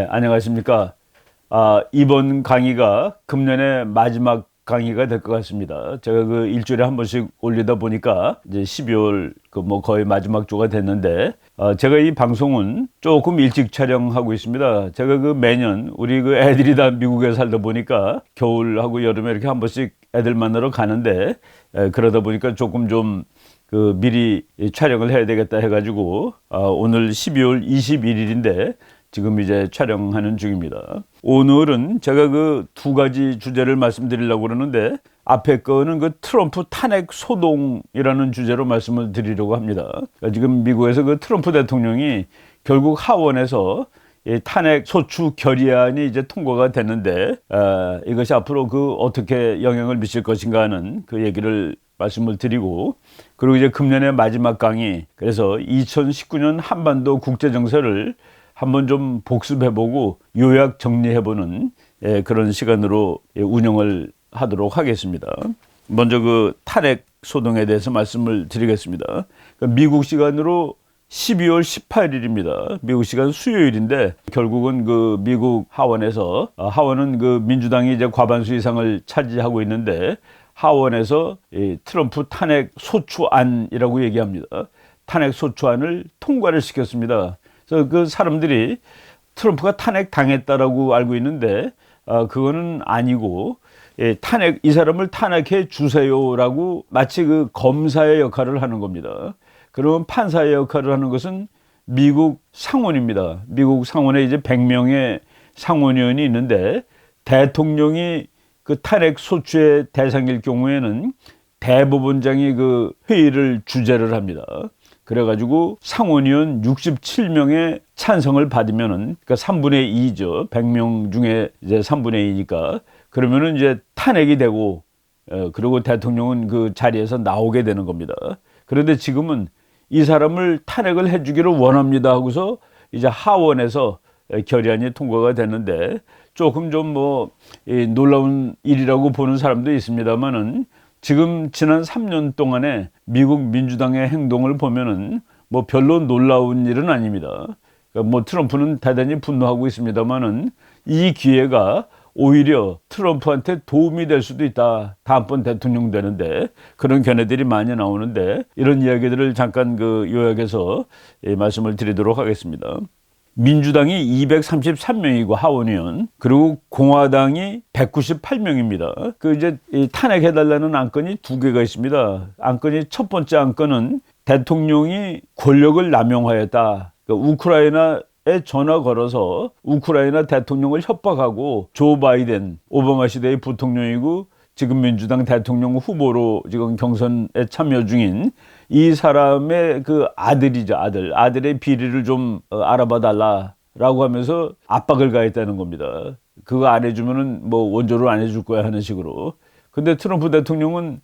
안녕하십니까. 이번 강의가 금년의 마지막 강의가 될 것 같습니다. 제가 그 일주일에 한 번씩 올리다 보니까 이제 12월 거의 마지막 주가 됐는데, 제가 이 방송은 조금 일찍 촬영하고 있습니다. 제가 매년 우리 애들이 다 미국에 살다 보니까 겨울하고 여름에 이렇게 한 번씩 애들 만나러 가는데, 그러다 보니까 조금 좀 미리 촬영을 해야 되겠다 해가지고, 오늘 12월 21일인데, 지금 이제 촬영하는 중입니다. 오늘은 제가 두 가지 주제를 말씀드리려고 그러는데, 앞에 거는 트럼프 탄핵 소동이라는 주제로 말씀을 드리려고 합니다. 지금 미국에서 트럼프 대통령이 결국 하원에서 탄핵 소추 결의안이 이제 통과가 됐는데, 이것이 앞으로 어떻게 영향을 미칠 것인가 하는 그 얘기를 말씀을 드리고, 그리고 이제 금년의 마지막 강의, 그래서 2019년 한반도 국제정세를 한번 좀 복습해보고 요약 정리해보는 그런 시간으로 운영을 하도록 하겠습니다. 먼저 탄핵 소동에 대해서 말씀을 드리겠습니다. 미국 시간으로 12월 18일입니다. 미국 시간 수요일인데, 결국은 미국 하원에서, 하원은 민주당이 이제 과반수 이상을 차지하고 있는데, 하원에서 트럼프 탄핵 소추안이라고 얘기합니다. 탄핵 소추안을 통과를 시켰습니다. 그래서 사람들이 트럼프가 탄핵 당했다라고 알고 있는데, 그거는 아니고, 이 사람을 탄핵해 주세요라고 마치 검사의 역할을 하는 겁니다. 그러면 판사의 역할을 하는 것은 미국 상원입니다. 미국 상원에 이제 100명의 상원의원이 있는데, 대통령이 탄핵 소추의 대상일 경우에는 대법원장이 회의를 주재를 합니다. 그래가지고 상원의원 67명의 찬성을 받으면은, 그러니까 3분의 2죠. 100명 중에 이제 3분의 2니까. 그러면은 이제 탄핵이 되고, 그리고 대통령은 자리에서 나오게 되는 겁니다. 그런데 지금은 이 사람을 탄핵을 해주기를 원합니다 하고서 이제 하원에서 결의안이 통과가 됐는데, 조금 좀 놀라운 일이라고 보는 사람도 있습니다만은, 지금 지난 3년 동안에 미국 민주당의 행동을 보면은 별로 놀라운 일은 아닙니다. 그러니까 트럼프는 대단히 분노하고 있습니다만은, 이 기회가 오히려 트럼프한테 도움이 될 수도 있다. 다음번 대통령 되는데, 그런 견해들이 많이 나오는데, 이런 이야기들을 잠깐 요약해서 말씀을 드리도록 하겠습니다. 민주당이 233명이고 하원의원, 그리고 공화당이 198명입니다. 이제 탄핵해달라는 안건이 두 개가 있습니다. 안건이, 첫 번째 안건은 대통령이 권력을 남용하였다. 우크라이나에 전화 걸어서 우크라이나 대통령을 협박하고, 조 바이든, 오바마 시대의 부통령이고 지금 민주당 대통령 후보로 지금 경선에 참여 중인 이 사람의 아들이죠. 아들의 비리를 좀 알아봐 달라라고 하면서 압박을 가했다는 겁니다. 그거 안 해주면은 원조를 안 해줄 거야 하는 식으로. 근데 트럼프 대통령은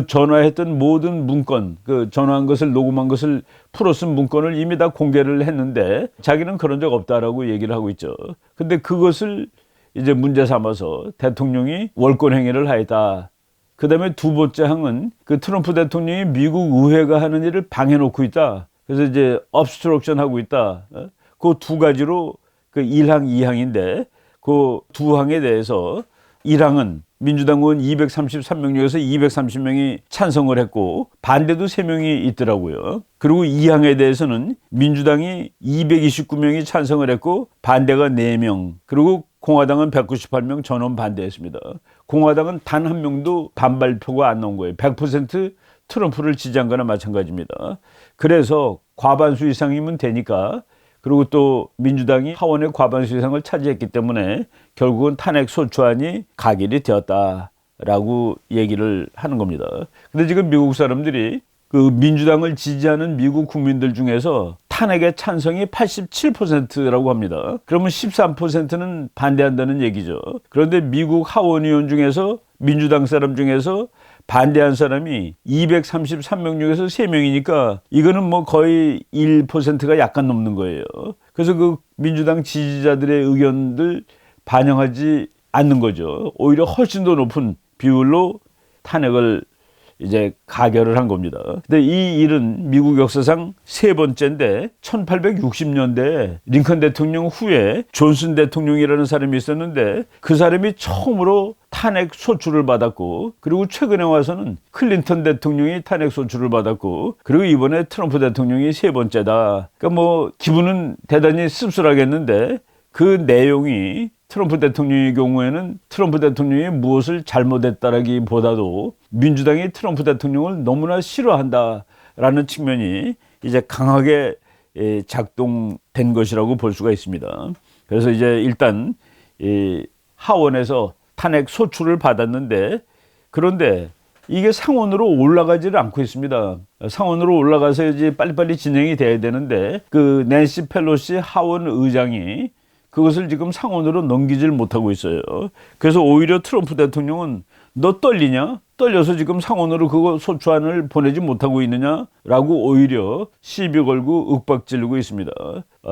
전화했던 모든 문건, 전화한 것을, 녹음한 것을 풀어 쓴 문건을 이미 다 공개를 했는데, 자기는 그런 적 없다라고 얘기를 하고 있죠. 근데 그것을 이제 문제 삼아서 대통령이 월권 행위를 하였다. 그 다음에 두 번째 항은 트럼프 대통령이 미국 의회가 하는 일을 방해놓고 있다. 그래서 이제 obstruction 하고 있다. 그 두 가지로 1항, 2항인데, 그 두 항에 대해서 1항은 민주당 의원 233명 중에서 230명이 찬성을 했고, 반대도 3명이 있더라고요. 그리고 2항에 대해서는 민주당이 229명이 찬성을 했고, 반대가 4명, 그리고 공화당은 198명 전원 반대했습니다. 공화당은 단 한 명도 반발표가 안 나온 거예요. 100% 트럼프를 지지한 거나 마찬가지입니다. 그래서 과반수 이상이면 되니까, 그리고 또 민주당이 하원의 과반수 이상을 차지했기 때문에 결국은 탄핵 소추안이 가결이 되었다라고 얘기를 하는 겁니다. 근데 지금 미국 사람들이 민주당을 지지하는 미국 국민들 중에서 탄핵의 찬성이 87%라고 합니다. 그러면 13%는 반대한다는 얘기죠. 그런데 미국 하원의원 중에서, 민주당 사람 중에서 반대한 사람이 233명 중에서 3명이니까 이거는 거의 1%가 약간 넘는 거예요. 그래서 민주당 지지자들의 의견들 반영하지 않는 거죠. 오히려 훨씬 더 높은 비율로 탄핵을 이제 가결을 한 겁니다. 근데 이 일은 미국 역사상 세 번째인데 1860년대에 링컨 대통령 후에 존슨 대통령이라는 사람이 있었는데 그 사람이 처음으로 탄핵 소추를 받았고, 그리고 최근에 와서는 클린턴 대통령이 탄핵 소추를 받았고, 그리고 이번에 트럼프 대통령이 세 번째다. 그러니까 뭐 기분은 대단히 씁쓸하겠는데 그 내용이 트럼프 대통령의 경우에는 트럼프 대통령이 무엇을 잘못했다라기보다도 민주당이 트럼프 대통령을 너무나 싫어한다라는 측면이 이제 강하게 작동된 것이라고 볼 수가 있습니다. 그래서 이제 일단 하원에서 탄핵 소추를 받았는데, 그런데 이게 상원으로 올라가지를 않고 있습니다. 상원으로 올라가서 이제 빨리빨리 진행이 돼야 되는데 그 낸시 펠로시 하원 의장이 그것을 지금 상원으로 넘기질 못하고 있어요. 그래서 오히려 트럼프 대통령은 너 떨리냐? 떨려서 지금 상원으로 그거 소추안을 보내지 못하고 있느냐라고 오히려 시비 걸고 윽박지르고 있습니다.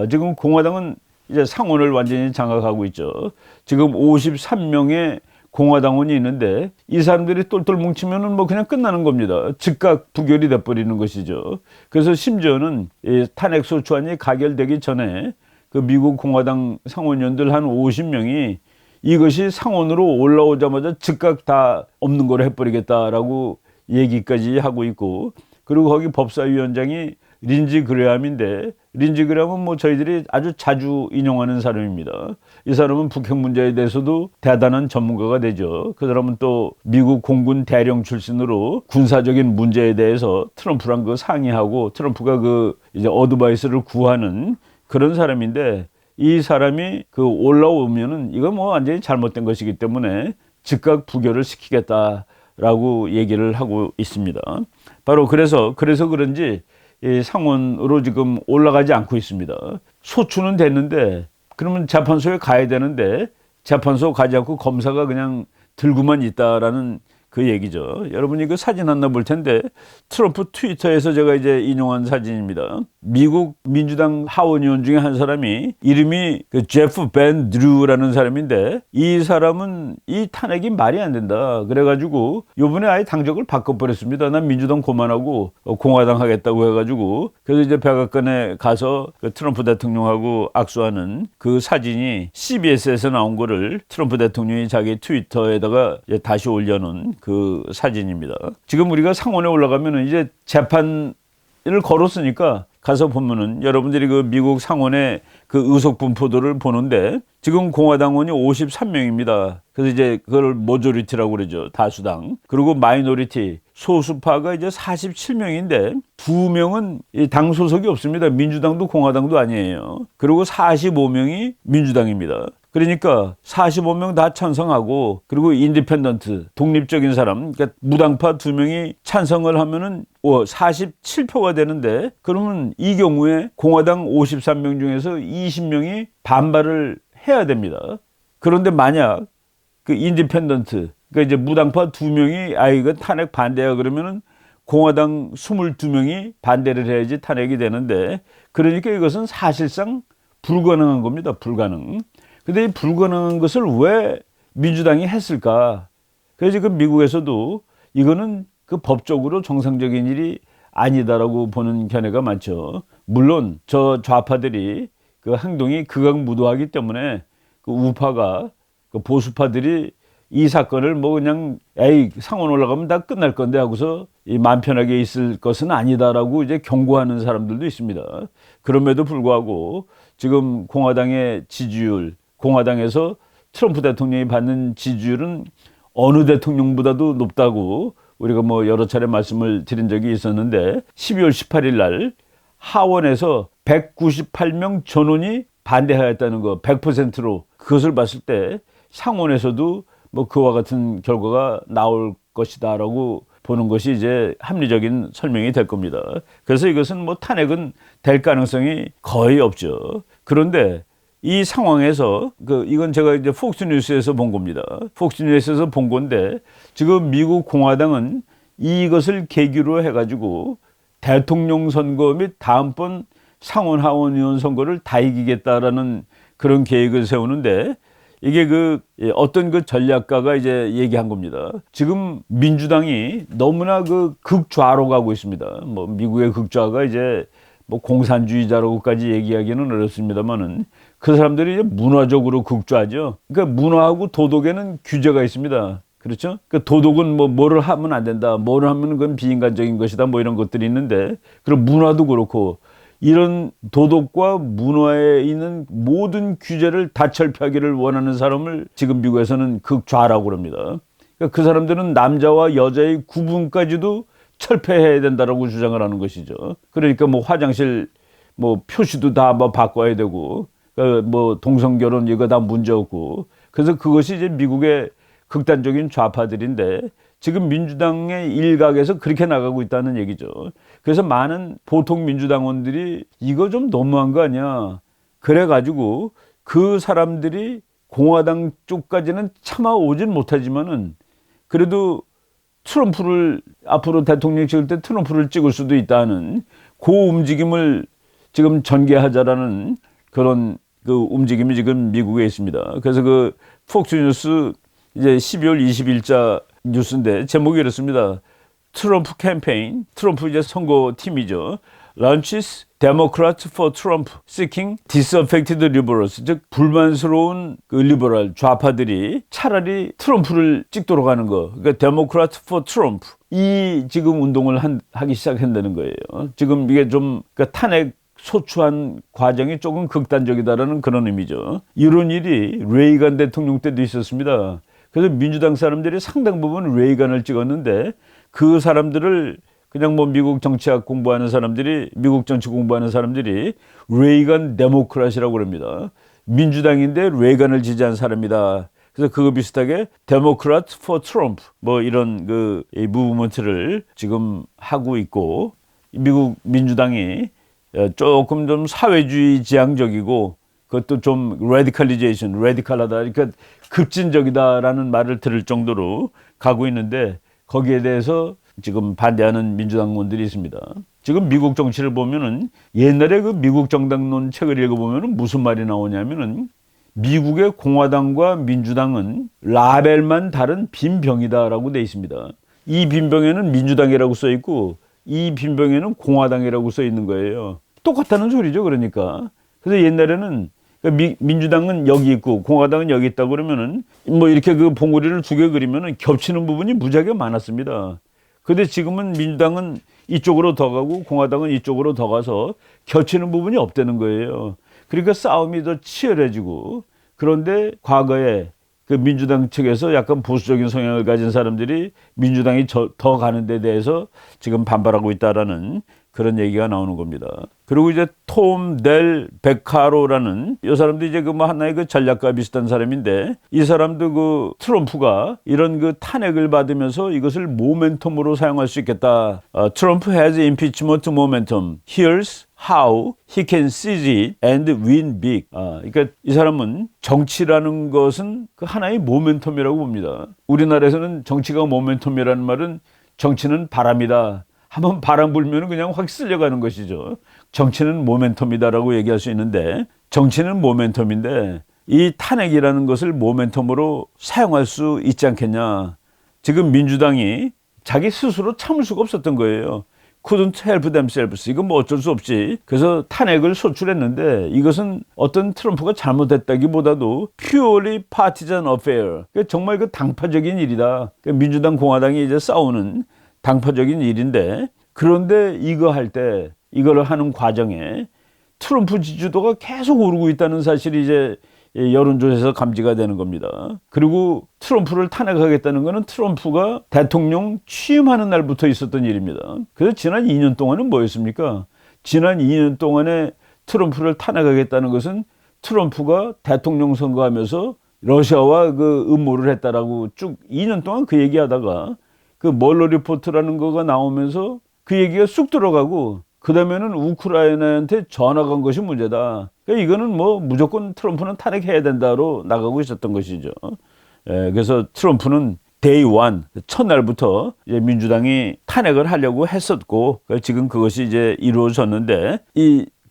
지금 공화당은 이제 상원을 완전히 장악하고 있죠. 지금 53명의 공화당원이 있는데 이 사람들이 똘똘 뭉치면은 뭐 그냥 끝나는 겁니다. 즉각 부결이 돼버리는 것이죠. 그래서 심지어는 이 탄핵 소추안이 가결되기 전에 그 미국 공화당 상원의원들 한 50명이 이것이 상원으로 올라오자마자 즉각 다 없는 걸 해버리겠다라고 얘기까지 하고 있고, 그리고 거기 법사위원장이 린지 그레함인데, 린지 그레함은 뭐 저희들이 아주 자주 인용하는 사람입니다. 이 사람은 북핵 문제에 대해서도 대단한 전문가가 되죠. 그 사람은 또 미국 공군 대령 출신으로 군사적인 문제에 대해서 트럼프랑 그 상의하고 트럼프가 그 이제 어드바이스를 구하는 그런 사람인데, 이 사람이 그 올라오면은 이거 뭐 완전히 잘못된 것이기 때문에 즉각 부결을 시키겠다라고 얘기를 하고 있습니다. 바로 그래서 그런지 이 상원으로 지금 올라가지 않고 있습니다. 소추는 됐는데 그러면 재판소에 가야 되는데 재판소 가지 않고 검사가 그냥 들고만 있다라는 그 얘기죠. 여러분이 그 사진 하나 볼 텐데, 트럼프 트위터에서 제가 이제 인용한 사진입니다. 미국 민주당 하원의원 중에 한 사람이 이름이 그 제프 벤 드루라는 사람인데, 이 사람은 이 탄핵이 말이 안 된다. 그래가지고 요번에 아예 당적을 바꿔버렸습니다. 난 민주당 그만하고 공화당 하겠다고 해가지고, 그래서 이제 백악관에 가서 그 트럼프 대통령하고 악수하는 그 사진이 CBS에서 나온 거를 트럼프 대통령이 자기 트위터에다가 다시 올려놓은 그 사진입니다. 지금 우리가 상원에 올라가면은 이제 재판을 걸었으니까 가서 보면은 여러분들이 그 미국 상원의 그 의석 분포도를 보는데 지금 공화당원이 53명입니다. 그래서 이제 그걸 모조리티라고 그러죠. 다수당. 그리고 마이너리티, 소수파가 이제 47명인데 2명은 당 소속이 없습니다. 민주당도 공화당도 아니에요. 그리고 45명이 민주당입니다. 그러니까 45명 다 찬성하고, 그리고 인디펜던트, 독립적인 사람, 그러니까 무당파 2명이 찬성을 하면은 47표가 되는데, 그러면 이 경우에 공화당 53명 중에서 20명이 반발을 해야 됩니다. 그런데 만약 그 인디펜던트, 그러니까 이제 무당파 2명이 이거 탄핵 반대야 그러면은 공화당 22명이 반대를 해야지 탄핵이 되는데, 그러니까 이것은 사실상 불가능한 겁니다. 불가능. 근데 이 불가능한 것을 왜 민주당이 했을까? 그래서 지금 미국에서도 이거는 그 법적으로 정상적인 일이 아니다라고 보는 견해가 많죠. 물론 저 좌파들이 그 행동이 극악무도하기 때문에 그 우파가 그 보수파들이 이 사건을 뭐 그냥 상원 올라가면 다 끝날 건데 하고서 이 마음 편하게 있을 것은 아니다라고 이제 경고하는 사람들도 있습니다. 그럼에도 불구하고 지금 공화당의 지지율, 공화당에서 트럼프 대통령이 받는 지지율은 어느 대통령보다도 높다고 우리가 뭐 여러 차례 말씀을 드린 적이 있었는데, 12월 18일 날 하원에서 198명 전원이 반대하였다는 거 100%로, 그것을 봤을 때 상원에서도 뭐 그와 같은 결과가 나올 것이다라고 보는 것이 이제 합리적인 설명이 될 겁니다. 그래서 이것은 뭐 탄핵은 될 가능성이 거의 없죠. 그런데 이 상황에서 이건 제가 이제 폭스뉴스에서 본 겁니다. 폭스뉴스에서 본 건데, 지금 미국 공화당은 이것을 계기로 해가지고 대통령 선거 및 다음번 상원 하원의원 선거를 다 이기겠다라는 그런 계획을 세우는데, 이게 어떤 전략가가 이제 얘기한 겁니다. 지금 민주당이 너무나 극좌로 가고 있습니다. 뭐 미국의 극좌가 이제 뭐 공산주의자라고까지 얘기하기는 어렵습니다만은 그 사람들이 이제 문화적으로 극좌죠. 그러니까 문화하고 도덕에는 규제가 있습니다. 그렇죠? 그 도덕은 뭐를 하면 안 된다. 뭐를 하면 그건 비인간적인 것이다. 뭐 이런 것들이 있는데, 그럼 문화도 그렇고 이런 도덕과 문화에 있는 모든 규제를 다 철폐하기를 원하는 사람을 지금 미국에서는 극좌라고 그럽니다. 그러니까 그 사람들은 남자와 여자의 구분까지도 철폐해야 된다라고 주장을 하는 것이죠. 그러니까 뭐 화장실 뭐 표시도 다 뭐 바꿔야 되고, 뭐 동성결혼 이거 다 문제 없고. 그래서 그것이 이제 미국의 극단적인 좌파들인데 지금 민주당의 일각에서 그렇게 나가고 있다는 얘기죠. 그래서 많은 보통 민주당원들이 이거 좀 너무한 거 아니야. 그래가지고 그 사람들이 공화당 쪽까지는 참아오진 못하지만은 그래도 트럼프를 앞으로 대통령 찍을 때 트럼프를 찍을 수도 있다는 그 움직임을 지금 전개하자라는 그런 움직임이 지금 미국에 있습니다. 그래서 폭스뉴스 이제 12월 20일자 뉴스인데 제목이 이렇습니다. 트럼프 캠페인, 트럼프 이제 선거팀이죠. Launches Democrats for Trump, seeking disaffected liberals. 즉 불만스러운 리버럴 좌파들이 차라리 트럼프를 찍도록 하는 거. 그러니까 Democrats for Trump. 이 지금 운동을 하기 시작한다는 거예요. 지금 이게 좀 탄핵 소추한 과정이 조금 극단적이다라는 그런 의미죠. 이런 일이 레이간 대통령 때도 있었습니다. 그래서 민주당 사람들이 상당 부분 레이간을 찍었는데 그 사람들을 그냥 뭐 미국 정치학 공부하는 사람들이, 미국 정치 공부하는 사람들이 레이간 데모크라시라고 그럽니다. 민주당인데 레이간을 지지한 사람이다. 그래서 그거 비슷하게 데모크라트 포 트럼프 뭐 이런 이 무브먼트를 지금 하고 있고, 미국 민주당이 조금 좀 사회주의 지향적이고 그것도 좀 레디칼하다, 그러니까 급진적이다라는 말을 들을 정도로 가고 있는데 거기에 대해서 지금 반대하는 민주당원들이 있습니다. 지금 미국 정치를 보면은 옛날에 미국 정당론 책을 읽어보면은 무슨 말이 나오냐면은 미국의 공화당과 민주당은 라벨만 다른 빈병이다라고 돼 있습니다. 이 빈병에는 민주당이라고 써 있고 이 빈병에는 공화당이라고 써 있는 거예요. 똑같다는 소리죠, 그러니까. 그래서 옛날에는 민주당은 여기 있고 공화당은 여기 있다 그러면은 뭐 이렇게 봉우리를 두 개 그리면은 겹치는 부분이 무지하게 많았습니다. 근데 지금은 민주당은 이쪽으로 더 가고 공화당은 이쪽으로 더 가서 겹치는 부분이 없다는 거예요. 그러니까 싸움이 더 치열해지고, 그런데 과거에 민주당 측에서 약간 보수적인 성향을 가진 사람들이 민주당이 더 가는 데 대해서 지금 반발하고 있다라는 그런 얘기가 나오는 겁니다. 그리고 이제 톰 델 베카로라는 이 사람도 이제 하나의 전략가 비슷한 사람인데, 이 사람도 트럼프가 이런 탄핵을 받으면서 이것을 모멘텀으로 사용할 수 있겠다. Trump has impeachment momentum. Here's how he can seize it and win big. 그러니까 이 사람은 정치라는 것은 하나의 모멘텀이라고 봅니다. 우리나라에서는 정치가 모멘텀이라는 말은 정치는 바람이다. 한번 바람 불면 그냥 확 쓸려가는 것이죠. 정치는 모멘텀이다라고 얘기할 수 있는데, 정치는 모멘텀인데 이 탄핵이라는 것을 모멘텀으로 사용할 수 있지 않겠냐. 지금 민주당이 자기 스스로 참을 수가 없었던 거예요. couldn't help themselves. 이건 뭐 어쩔 수 없지. 그래서 탄핵을 소출했는데 이것은 어떤 트럼프가 잘못했다기보다도 purely partisan affair. 정말 당파적인 일이다. 민주당 공화당이 이제 싸우는 당파적인 일인데, 그런데 이거를 하는 과정에 트럼프 지지도가 계속 오르고 있다는 사실이 이제 여론조사에서 감지가 되는 겁니다. 그리고 트럼프를 탄핵하겠다는 것은 트럼프가 대통령 취임하는 날부터 있었던 일입니다. 그래서 지난 2년 동안은 뭐였습니까? 지난 2년 동안에 트럼프를 탄핵하겠다는 것은 트럼프가 대통령 선거하면서 러시아와 음모를 했다라고 쭉 2년 동안 그 얘기하다가 멀러 리포트라는 거가 나오면서 그 얘기가 쑥 들어가고, 그 다음에는 우크라이나한테 전화 간 것이 문제다. 그러니까 이거는 뭐 무조건 트럼프는 탄핵해야 된다로 나가고 있었던 것이죠. 그래서 트럼프는 데이 원, 첫날부터 이제 민주당이 탄핵을 하려고 했었고, 지금 그것이 이제 이루어졌는데,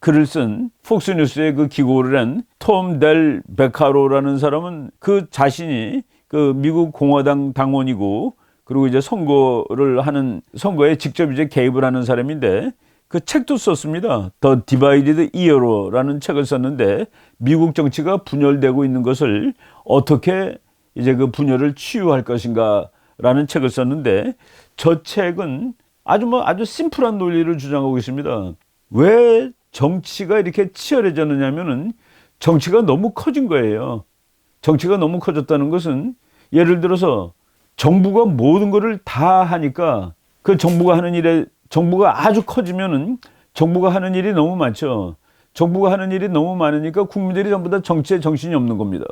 글을 쓴 폭스뉴스에 그 기고를 한 톰 델 베카로라는 사람은 그 자신이 그 미국 공화당 당원이고 그리고 이제 선거에 직접 이제 개입을 하는 사람인데 그 책도 썼습니다. The Divided Era라는 책을 썼는데 미국 정치가 분열되고 있는 것을 어떻게 이제 그 분열을 치유할 것인가라는 책을 썼는데 저 책은 아주 심플한 논리를 주장하고 있습니다. 왜 정치가 이렇게 치열해졌느냐면은 정치가 너무 커진 거예요. 정치가 너무 커졌다는 것은 예를 들어서 정부가 모든 것을 다 하니까 그 정부가 아주 커지면은 정부가 하는 일이 너무 많죠. 정부가 하는 일이 너무 많으니까 국민들이 전부 다 정치에 정신이 없는 겁니다.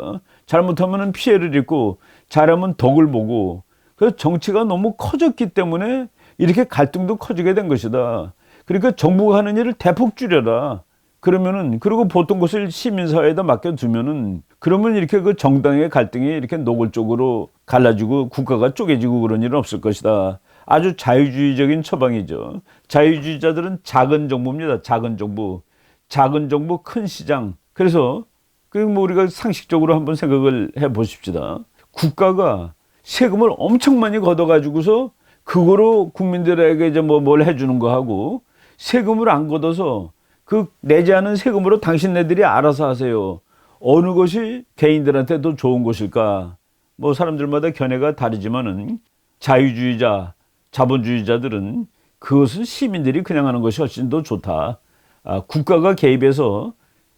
잘못하면은 피해를 입고 잘하면 덕을 보고 그래서 정치가 너무 커졌기 때문에 이렇게 갈등도 커지게 된 것이다. 그러니까 정부가 하는 일을 대폭 줄여라. 그리고 보통 것을 시민사회에다 맡겨두면은 그러면 이렇게 그 정당의 갈등이 이렇게 노골적으로 갈라지고 국가가 쪼개지고 그런 일은 없을 것이다. 아주 자유주의적인 처방이죠. 자유주의자들은 작은 정부입니다. 작은 정부, 큰 시장. 그래서 뭐 우리가 상식적으로 한번 생각을 해보십시다. 국가가 세금을 엄청 많이 걷어가지고서 그거로 국민들에게 이제 뭘 해주는 거 하고 세금을 안 걷어서 그 내지 않은 세금으로 당신네들이 알아서 하세요. 어느 것이 개인들한테 더 좋은 것일까? 뭐 사람들마다 견해가 다르지만은 자유주의자, 자본주의자들은 그것은 시민들이 그냥 하는 것이 훨씬 더 좋다. 국가가 개입해서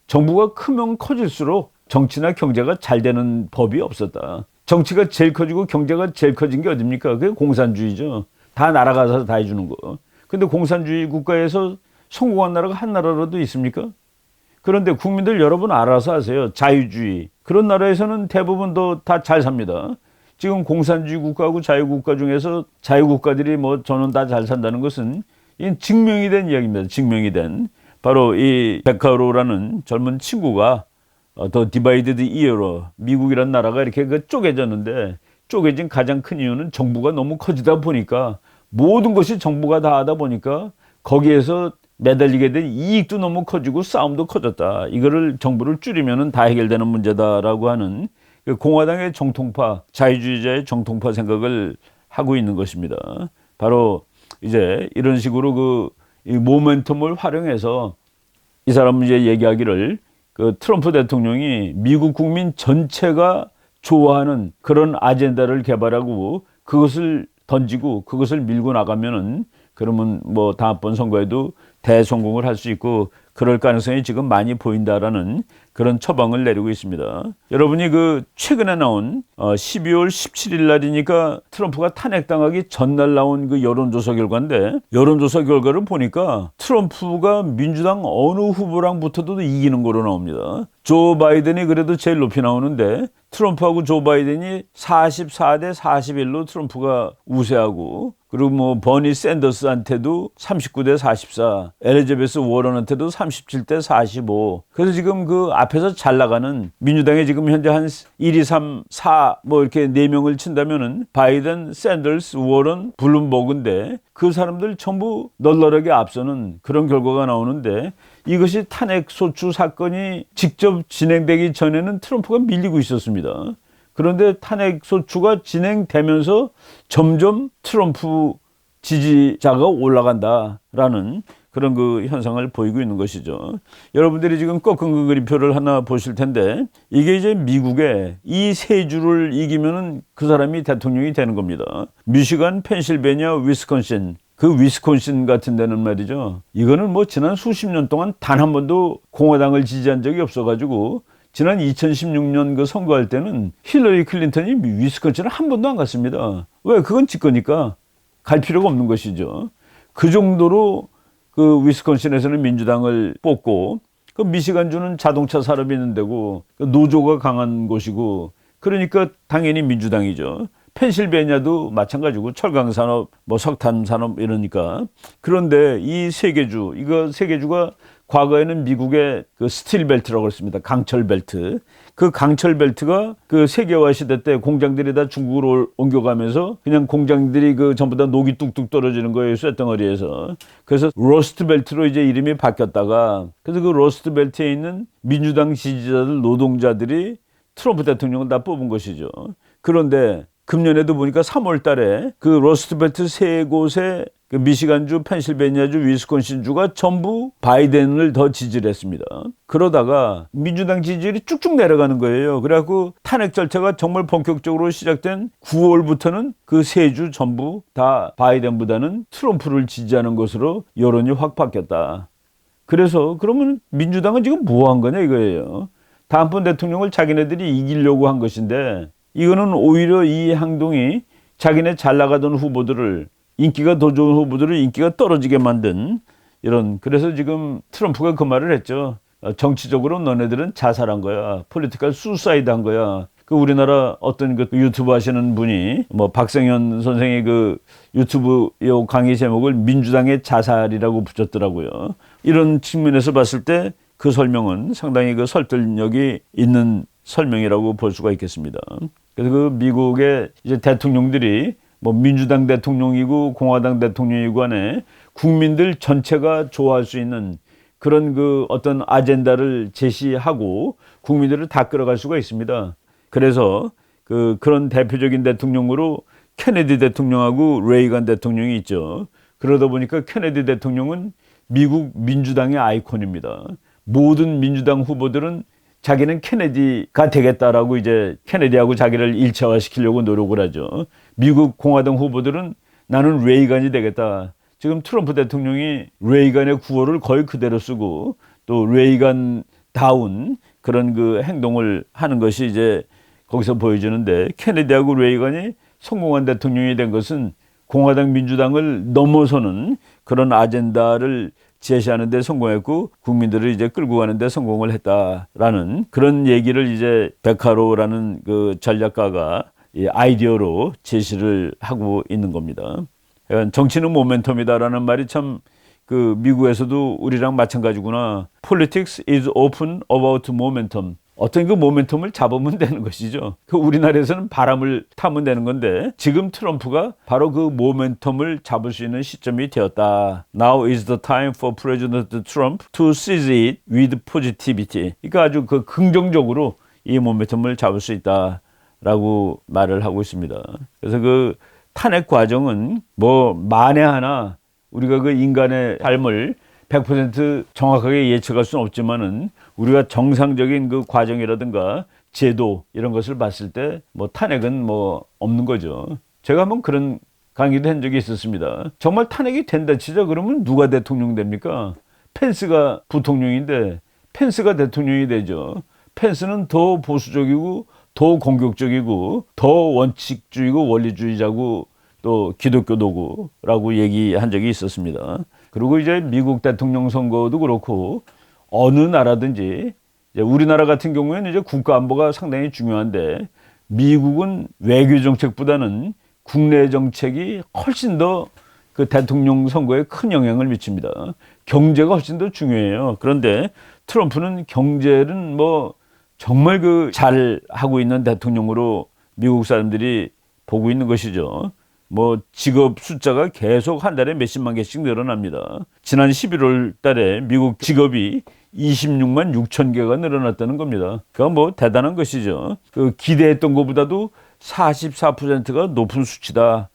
정부가 크면 커질수록 정치나 경제가 잘 되는 법이 없었다. 정치가 제일 커지고 경제가 제일 커진 게 어딥니까? 그게 공산주의죠. 다 나라가 다 해주는 거. 근데 공산주의 국가에서 성공한 나라가 한 나라라도 있습니까? 그런데 국민들 여러분 알아서 하세요. 자유주의. 그런 나라에서는 대부분 다 잘 삽니다. 지금 공산주의 국가하고 자유국가 중에서 자유국가들이 저는 다 잘 산다는 것은 이건 증명이 된 이야기입니다. 증명이 된. 바로 이 베카로라는 젊은 친구가 The Divided Era, 미국이라는 나라가 이렇게 쪼개졌는데 쪼개진 가장 큰 이유는 정부가 너무 커지다 보니까 모든 것이 정부가 다 하다 보니까 거기에서 매달리게 된 이익도 너무 커지고 싸움도 커졌다. 이거를 정부를 줄이면은 다 해결되는 문제다라고 하는 그 공화당의 정통파, 자유주의자의 정통파 생각을 하고 있는 것입니다. 바로 이제 이런 식으로 이 모멘텀을 활용해서 이 사람은 이제 얘기하기를 그 트럼프 대통령이 미국 국민 전체가 좋아하는 그런 아젠다를 개발하고 그것을 던지고 그것을 밀고 나가면은 그러면 다음번 선거에도 대성공을 할 수 있고 그럴 가능성이 지금 많이 보인다라는 그런 처방을 내리고 있습니다. 여러분이 최근에 나온 12월 17일 날이니까 트럼프가 탄핵당하기 전날 나온 그 여론조사 결과인데 여론조사 결과를 보니까 트럼프가 민주당 어느 후보랑 붙어도 이기는 거로 나옵니다. 조 바이든이 그래도 제일 높이 나오는데 트럼프하고 조 바이든이 44대 41로 트럼프가 우세하고 그리고 버니 샌더스한테도 39대 44, 엘리자베스 워런한테도 37대 45. 그래서 지금 그 앞에서 잘 나가는 민주당에 지금 현재 한 1, 2, 3, 4 이렇게 4명을 친다면은 바이든, 샌더스, 워런, 블룸버그인데 그 사람들 전부 널널하게 앞서는 그런 결과가 나오는데 이것이 탄핵소추 사건이 직접 진행되기 전에는 트럼프가 밀리고 있었습니다. 그런데 탄핵소추가 진행되면서 점점 트럼프 지지자가 올라간다라는 그런 그 현상을 보이고 있는 것이죠. 여러분들이 지금 꺾은 그림표를 하나 보실 텐데 이게 이제 미국의 이 세 주를 이기면은 그 사람이 대통령이 되는 겁니다. 미시간, 펜실베니아, 위스콘신. 그 위스콘신 같은 데는 말이죠. 이거는 지난 수십 년 동안 단 한 번도 공화당을 지지한 적이 없어가지고 지난 2016년 그 선거할 때는 힐러리 클린턴이 위스콘신을 한 번도 안 갔습니다. 왜? 그건 지 거니까 갈 필요가 없는 것이죠. 그 정도로 그 위스콘신에서는 민주당을 뽑고 그 미시간주는 자동차 산업이 있는 데고 노조가 강한 곳이고 그러니까 당연히 민주당이죠. 펜실베니아도 마찬가지고 철강 산업, 뭐 석탄 산업 이러니까. 그런데 이 세 개주가 과거에는 미국의 그 스틸 벨트라고 했습니다. 강철 벨트. 그 강철 벨트가 그 세계화 시대 때 공장들이 다 중국으로 옮겨가면서 그냥 공장들이 그 전부 다 녹이 뚝뚝 떨어지는 거예요. 쇳덩어리에서. 그래서 로스트 벨트로 이제 이름이 바뀌었다가, 그래서 그 로스트 벨트에 있는 민주당 지지자들, 노동자들이 트럼프 대통령을 다 뽑은 것이죠. 그런데 금년에도 보니까 3월 달에 그 로스트벨트 세 곳의 그 미시간주, 펜실베니아주, 위스콘신주가 전부 바이든을 더 지지를 했습니다. 그러다가 민주당 지지율이 쭉쭉 내려가는 거예요. 그래갖고 탄핵 절차가 정말 본격적으로 시작된 9월부터는 그 세 주 전부 다 바이든보다는 트럼프를 지지하는 것으로 여론이 확 바뀌었다. 그래서 그러면 민주당은 지금 뭐 한 거냐 이거예요. 다음번 대통령을 자기네들이 이기려고 한 것인데, 이거는 오히려 이 행동이 자기네 잘 나가던 후보들을, 인기가 더 좋은 후보들을 인기가 떨어지게 만든 이런, 그래서 지금 트럼프가 그 말을 했죠. 정치적으로 너네들은 자살한 거야. 폴리티컬 수사이드 한 거야. 그 우리나라 어떤 그 유튜브 하시는 분이 뭐 박성현 선생의 그 유튜브 요 강의 제목을 민주당의 자살이라고 붙였더라고요. 이런 측면에서 봤을 때 그 설명은 상당히 그 설득력이 있는 설명이라고 볼 수가 있겠습니다. 그래서 그 미국의 이제 대통령들이 뭐 민주당 대통령이고 공화당 대통령이고 간에 국민들 전체가 좋아할 수 있는 그런 그 어떤 아젠다를 제시하고 국민들을 다 끌어갈 수가 있습니다. 그래서 그런 대표적인 대통령으로 케네디 대통령하고 레이건 대통령이 있죠. 그러다 보니까 케네디 대통령은 미국 민주당의 아이콘입니다. 모든 민주당 후보들은 자기는 케네디가 되겠다라고 이제 케네디하고 자기를 일체화시키려고 노력을 하죠. 미국 공화당 후보들은 나는 레이건이 되겠다. 지금 트럼프 대통령이 레이건의 구호를 거의 그대로 쓰고 또 레이건다운 그런 그 행동을 하는 것이 이제 거기서 보여주는데, 케네디하고 레이건이 성공한 대통령이 된 것은 공화당 민주당을 넘어서는 그런 아젠다를 제시하는 데 성공했고 국민들을 이제 끌고 가는 데 성공을 했다라는 그런 얘기를 이제 베카로라는 그 전략가가 이 아이디어로 제시를 하고 있는 겁니다. 정치는 모멘텀이다라는 말이 참 그 미국에서도 우리랑 마찬가지구나. Politics is often about momentum. 어떤 그 모멘텀을 잡으면 되는 것이죠. 그 우리나라에서는 바람을 타면 되는 건데 지금 트럼프가 바로 그 모멘텀을 잡을 수 있는 시점이 되었다. Now is the time for President Trump to seize it with positivity. 그러니까 아주 그 긍정적으로 이 모멘텀을 잡을 수 있다라고 말을 하고 있습니다. 그래서 그 탄핵 과정은 뭐 만에 하나 우리가 그 인간의 삶을 100% 정확하게 예측할 수는 없지만은 우리가 정상적인 그 과정이라든가 제도 이런 것을 봤을 때 뭐 탄핵은 뭐 없는 거죠. 제가 한번 그런 강의도 한 적이 있었습니다. 정말 탄핵이 된다 치자 그러면 누가 대통령 됩니까? 펜스가 부통령인데 펜스가 대통령이 되죠. 펜스는 더 보수적이고 더 공격적이고 더 원칙주의고 원리주의자고 또 기독교도구라고 얘기한 적이 있었습니다. 그리고 이제 미국 대통령 선거도 그렇고 어느 나라든지 이제 우리나라 같은 경우에는 이제 국가 안보가 상당히 중요한데 미국은 외교 정책보다는 국내 정책이 훨씬 더 그 대통령 선거에 큰 영향을 미칩니다. 경제가 훨씬 더 중요해요. 그런데 트럼프는 경제는 뭐 정말 그 잘 하고 있는 대통령으로 미국 사람들이 보고 있는 것이죠. 뭐 직업 숫자가 계속 한 달에 몇십만 개씩 늘어납니다. 지난 11월 달에 미국 직업이 26만 6천 개가 늘어났다는 겁니다. 그건 뭐 대단한 것이죠. 그 기대했던 것보다도 44%가 높은 수치다.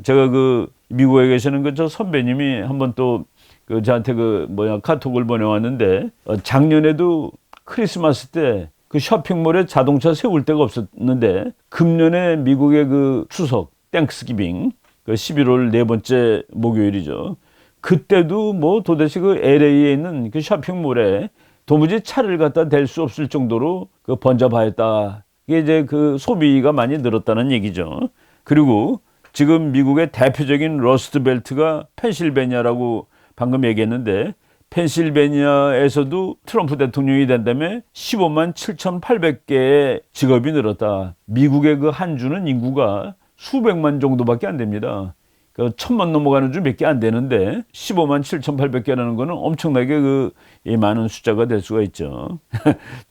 제가 그 미국에 계시는 그 저 선배님이 한번 또 그 저한테 그 카톡을 보내왔는데 작년에도 크리스마스 때 그 쇼핑몰에 자동차 세울 데가 없었는데 금년에 미국의 그 추석 땡스기빙 그 11월 네 번째 목요일이죠. 그때도 뭐 도대체 그 LA에 있는 그 쇼핑몰에 도무지 차를 갖다 댈 수 없을 정도로 그 번잡하였다. 이게 이제 그 소비가 많이 늘었다는 얘기죠. 그리고 지금 미국의 대표적인 러스트벨트가 펜실베니아라고 방금 얘기했는데 펜실베니아에서도 트럼프 대통령이 된 다음에 15만 7,800개의 직업이 늘었다. 미국의 그 한 주는 인구가 수백만 정도밖에 안 됩니다. 그 1000만 넘어가는 줄 몇 개 안 되는데 15만 7,800개라는 거는 엄청나게 이 많은 숫자가 될 수가 있죠.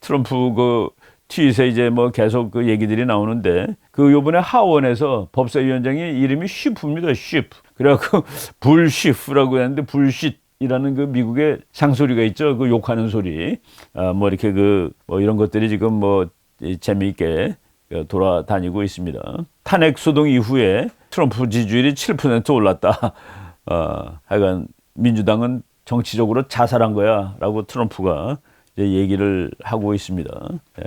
트럼프 그 트윗에 이제 뭐 계속 그 얘기들이 나오는데 그 요번에 하원에서 법사위원장이 이름이 쉬프입니다. 쉬프. 그래갖고 불쉬프라고 했는데 불쉿이라는 그 미국의 상소리가 있죠. 그 욕하는 소리. 뭐 이렇게 뭐 이런 것들이 지금 뭐 재미있게 돌아다니고 있습니다. 탄핵 소동 이후에 트럼프 지지율이 7% 올랐다. 하여간 민주당은 정치적으로 자살한 거야 라고 트럼프가 이제 얘기를 하고 있습니다.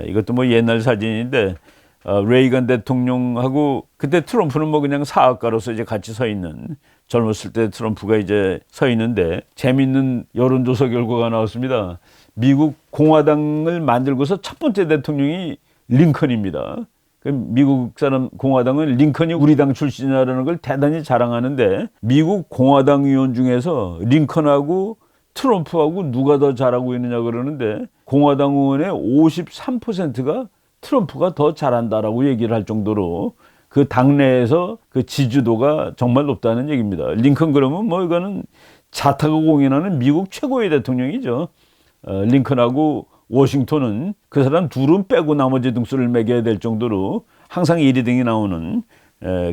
이것도 뭐 옛날 사진인데 레이건 대통령하고 그때 트럼프는 뭐 그냥 사학가로서 이제 같이 서 있는 젊었을 때 트럼프가 이제 서 있는데 재밌는 여론조사 결과가 나왔습니다. 미국 공화당을 만들고서 첫 번째 대통령이 링컨입니다. 미국 사람 공화당은 링컨이 우리 당 출신이라는 걸 대단히 자랑하는데 미국 공화당 의원 중에서 링컨하고 트럼프하고 누가 더 잘하고 있느냐 그러는데 공화당 의원의 53%가 트럼프가 더 잘한다라고 얘기를 할 정도로 그 당내에서 그 지지도가 정말 높다는 얘기입니다. 링컨 그러면 뭐 이거는 자타가 공인하는 미국 최고의 대통령이죠. 링컨하고 워싱턴은 그 사람 둘은 빼고 나머지 등수를 매겨야 될 정도로 항상 1위 등이 나오는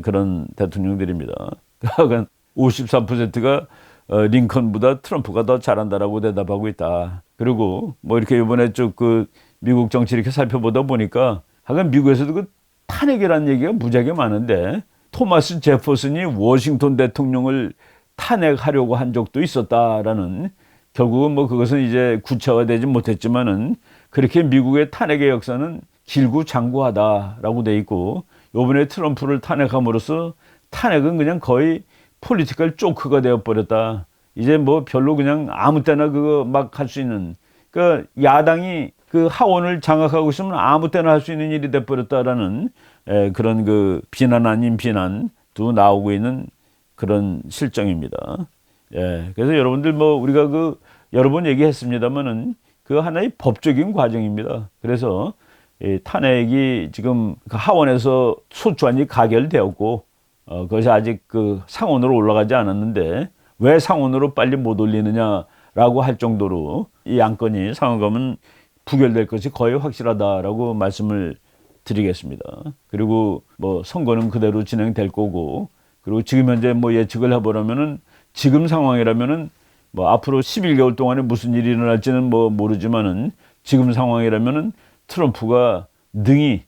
그런 대통령들입니다. 그러니까 53%가 링컨보다 트럼프가 더 잘한다라고 대답하고 있다. 그리고 뭐 이렇게 이번에 쭉 그 미국 정치 이렇게 살펴보다 보니까 하여간 미국에서도 그 탄핵이라는 얘기가 무지하게 많은데 토마스 제퍼슨이 워싱턴 대통령을 탄핵하려고 한 적도 있었다라는 결국은 뭐 그것은 이제 구체화되지 못했지만은 그렇게 미국의 탄핵의 역사는 길고장구하다라고 돼 있고 이번에 트럼프를 탄핵함으로써 탄핵은 그냥 거의 폴리티컬 조크가 되어버렸다. 이제 뭐 별로 그냥 아무 때나 그거 막 할 수 있는 그러니까 야당이 그 하원을 장악하고 있으면 아무 때나 할 수 있는 일이 돼버렸다라는 그런 그 비난 아닌 비난도 나오고 있는 그런 실정입니다. 그래서 여러분들 뭐 우리가 그 여러 번 얘기했습니다만은 그 하나의 법적인 과정입니다. 그래서 이 탄핵이 지금 그 하원에서 소추안이 가결되었고 그것이 아직 그 상원으로 올라가지 않았는데 왜 상원으로 빨리 못 올리느냐라고 할 정도로 이 안건이 상원 가면 부결될 것이 거의 확실하다라고 말씀을 드리겠습니다. 그리고 뭐 선거는 그대로 진행될 거고 그리고 지금 현재 뭐 예측을 해보라면은 지금 상황이라면은 뭐 앞으로 11개월 동안에 무슨 일이 일어날지는 뭐 모르지만은 지금 상황이라면은 트럼프가 능히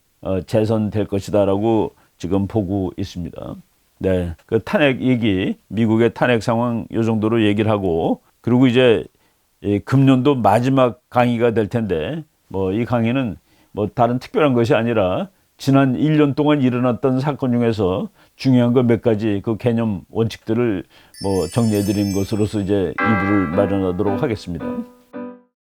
재선될 것이다라고 지금 보고 있습니다. 네, 그 탄핵 얘기, 미국의 탄핵 상황 요 정도로 얘기를 하고 그리고 이제 금년도 마지막 강의가 될 텐데 뭐 이 강의는 뭐 다른 특별한 것이 아니라 지난 1년 동안 일어났던 사건 중에서 중요한 거 몇 가지 그 개념 원칙들을 뭐 정리해 드린 것으로서 이제 2부를 마련하도록 하겠습니다.